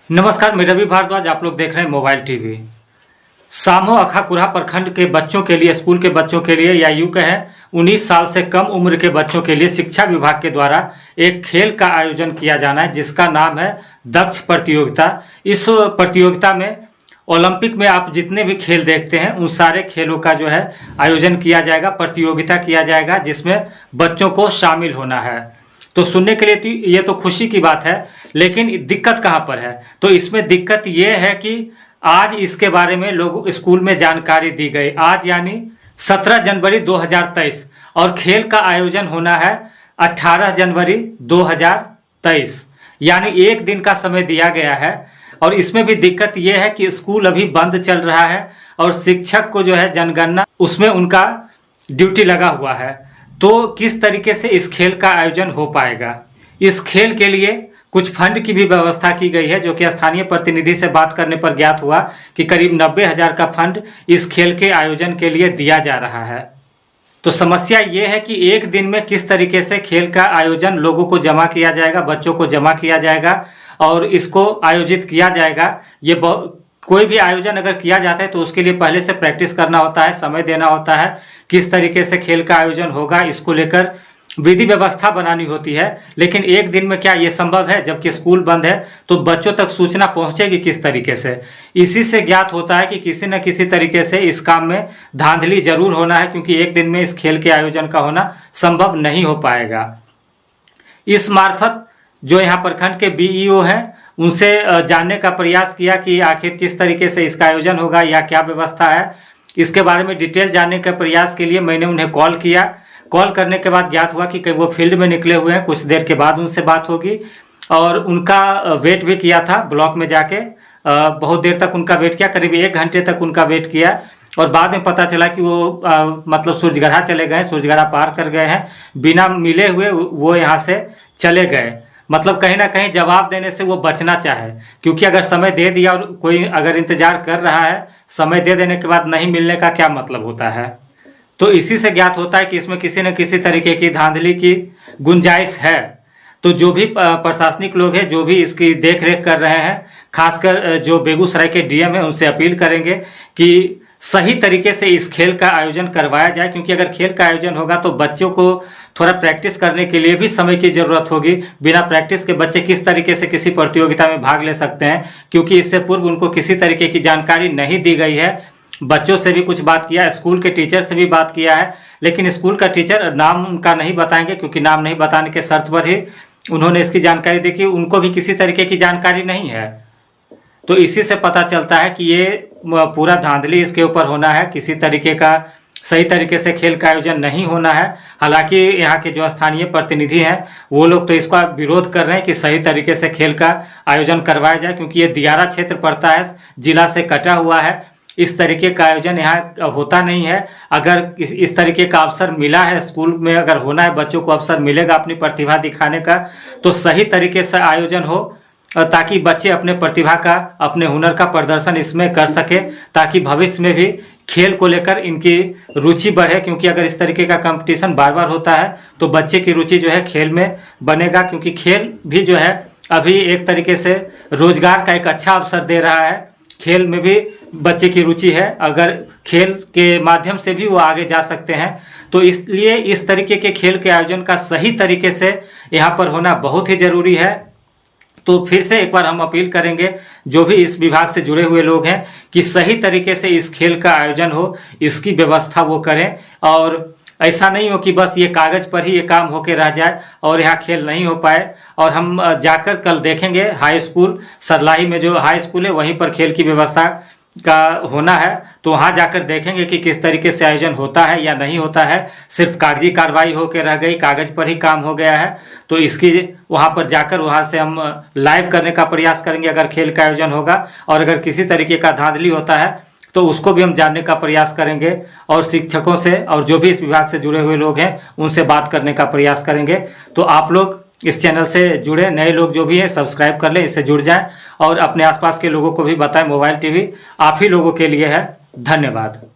नमस्कार, मैं रवि भारद्वाज। आप लोग देख रहे हैं मोबाइल टीवी। सामो अखाकुरा प्रखंड के बच्चों के लिए, स्कूल के बच्चों के लिए या यूं कहें 19 साल से कम उम्र के बच्चों के लिए शिक्षा विभाग के द्वारा एक खेल का आयोजन किया जाना है जिसका नाम है दक्ष प्रतियोगिता। इस प्रतियोगिता में ओलंपिक में आप जितने भी खेल देखते हैं उन सारे खेलों का जो है आयोजन किया जाएगा, प्रतियोगिता किया जाएगा जिसमें बच्चों को शामिल होना है। तो सुनने के लिए ये तो खुशी की बात है, लेकिन दिक्कत कहाँ पर है? तो इसमें दिक्कत ये है कि आज इसके बारे में लोग स्कूल में जानकारी दी गई, आज यानी 17 जनवरी 2023, और खेल का आयोजन होना है 18 जनवरी 2023, यानी एक दिन का समय दिया गया है। और इसमें भी दिक्कत यह है कि स्कूल अभी बंद चल रहा है और शिक्षक को जो है जनगणना उसमें उनका ड्यूटी लगा हुआ है। तो किस तरीके से इस खेल का आयोजन हो पाएगा? इस खेल के लिए कुछ फंड की भी व्यवस्था की गई है, जो कि स्थानीय प्रतिनिधि से बात करने पर ज्ञात हुआ कि करीब 90,000 का फंड इस खेल के आयोजन के लिए दिया जा रहा है। तो समस्या ये है कि एक दिन में किस तरीके से खेल का आयोजन लोगों को जमा किया जाएगा, बच्चों को जमा किया जाएगा और इसको आयोजित किया जाएगा। ये कोई भी आयोजन अगर किया जाता है तो उसके लिए पहले से प्रैक्टिस करना होता है, समय देना होता है, किस तरीके से खेल का आयोजन होगा इसको लेकर विधि व्यवस्था बनानी होती है। लेकिन एक दिन में क्या ये संभव है? जबकि स्कूल बंद है तो बच्चों तक सूचना पहुंचेगी किस तरीके से? इसी से ज्ञात होता है कि किसी न किसी तरीके से इस काम में धांधली जरूर होना है, क्योंकि एक दिन में इस खेल के आयोजन का होना संभव नहीं हो पाएगा। इस मार्फत जो यहाँ प्रखंड के बीईओ हैं उनसे जानने का प्रयास किया कि आखिर किस तरीके से इसका आयोजन होगा या क्या व्यवस्था है। इसके बारे में डिटेल जानने के प्रयास के लिए मैंने उन्हें कॉल किया। कॉल करने के बाद ज्ञात हुआ कि वो फील्ड में निकले हुए हैं, कुछ देर के बाद उनसे बात होगी। और उनका वेट भी किया था ब्लॉक में जाके, बहुत देर तक उनका वेट किया, करीब 1 घंटे तक उनका वेट किया। और बाद में पता चला कि वो मतलब सूरजगढ़ा चले गए, सूरजगढ़ा पार कर गए हैं, बिना मिले हुए वो यहाँ से चले गए। मतलब कहीं ना कहीं जवाब देने से वो बचना चाहे, क्योंकि अगर समय दे दिया और कोई अगर इंतजार कर रहा है, समय दे देने के बाद नहीं मिलने का क्या मतलब होता है? तो इसी से ज्ञात होता है कि इसमें किसी न किसी तरीके की धांधली की गुंजाइश है। तो जो भी प्रशासनिक लोग हैं, जो भी इसकी देख रेख कर रहे हैं, खासकर जो बेगूसराय के डीएम है, उनसे अपील करेंगे कि सही तरीके से इस खेल का आयोजन करवाया जाए, क्योंकि अगर खेल का आयोजन होगा तो बच्चों को थोड़ा प्रैक्टिस करने के लिए भी समय की ज़रूरत होगी। बिना प्रैक्टिस के बच्चे किस तरीके से किसी प्रतियोगिता में भाग ले सकते हैं, क्योंकि इससे पूर्व उनको किसी तरीके की जानकारी नहीं दी गई है। बच्चों से भी कुछ बात किया, स्कूल के टीचर से भी बात किया है, लेकिन स्कूल का टीचर नाम उनका नहीं बताएंगे, क्योंकि नाम नहीं बताने के शर्त पर ही उन्होंने इसकी जानकारी दी कि उनको भी किसी तरीके की जानकारी नहीं है। तो इसी से पता चलता है कि ये पूरा धांधली इसके ऊपर होना है, किसी तरीके का सही तरीके से खेल का आयोजन नहीं होना है। हालांकि यहाँ के जो स्थानीय प्रतिनिधि हैं वो लोग तो इसका विरोध कर रहे हैं कि सही तरीके से खेल का आयोजन करवाया जाए, क्योंकि ये दियारा क्षेत्र पड़ता है, जिला से कटा हुआ है। इस तरीके का आयोजन यहाँ होता नहीं है। अगर इस तरीके का अवसर मिला है, स्कूल में अगर होना है, बच्चों को अवसर मिलेगा अपनी प्रतिभा दिखाने का, तो सही तरीके से आयोजन हो ताकि बच्चे अपने प्रतिभा का, अपने हुनर का प्रदर्शन इसमें कर सके, ताकि भविष्य में भी खेल को लेकर इनकी रुचि बढ़े। क्योंकि अगर इस तरीके का कंपटीशन बार बार होता है तो बच्चे की रुचि जो है खेल में बनेगा, क्योंकि खेल भी जो है अभी एक तरीके से रोजगार का एक अच्छा अवसर दे रहा है। खेल में भी बच्चे की रुचि है, अगर खेल के माध्यम से भी वो आगे जा सकते हैं। तो इसलिए इस तरीके के खेल के आयोजन का सही तरीके से यहाँ पर होना बहुत ही ज़रूरी है। तो फिर से एक बार हम अपील करेंगे जो भी इस विभाग से जुड़े हुए लोग हैं कि सही तरीके से इस खेल का आयोजन हो, इसकी व्यवस्था वो करें, और ऐसा नहीं हो कि बस ये कागज़ पर ही ये काम होके रह जाए और यहाँ खेल नहीं हो पाए। और हम जाकर कल देखेंगे हाई स्कूल सरलाही में, जो हाई स्कूल है वहीं पर खेल की व्यवस्था का होना है, तो वहाँ जाकर देखेंगे कि किस तरीके से आयोजन होता है या नहीं होता है। सिर्फ कागजी कार्रवाई होकर रह गई, कागज़ पर ही काम हो गया है। तो इसकी वहाँ पर जाकर वहाँ से हम लाइव करने का प्रयास करेंगे अगर खेल का आयोजन होगा, और अगर किसी तरीके का धांधली होता है तो उसको भी हम जानने का प्रयास करेंगे, और शिक्षकों से और जो भी इस विभाग से जुड़े हुए लोग हैं उनसे बात करने का प्रयास करेंगे। तो आप लोग इस चैनल से जुड़े, नए लोग जो भी हैं सब्सक्राइब कर लें, इससे जुड़ जाएं और अपने आसपास के लोगों को भी बताएं। मोबाइल टीवी आप ही लोगों के लिए है। धन्यवाद।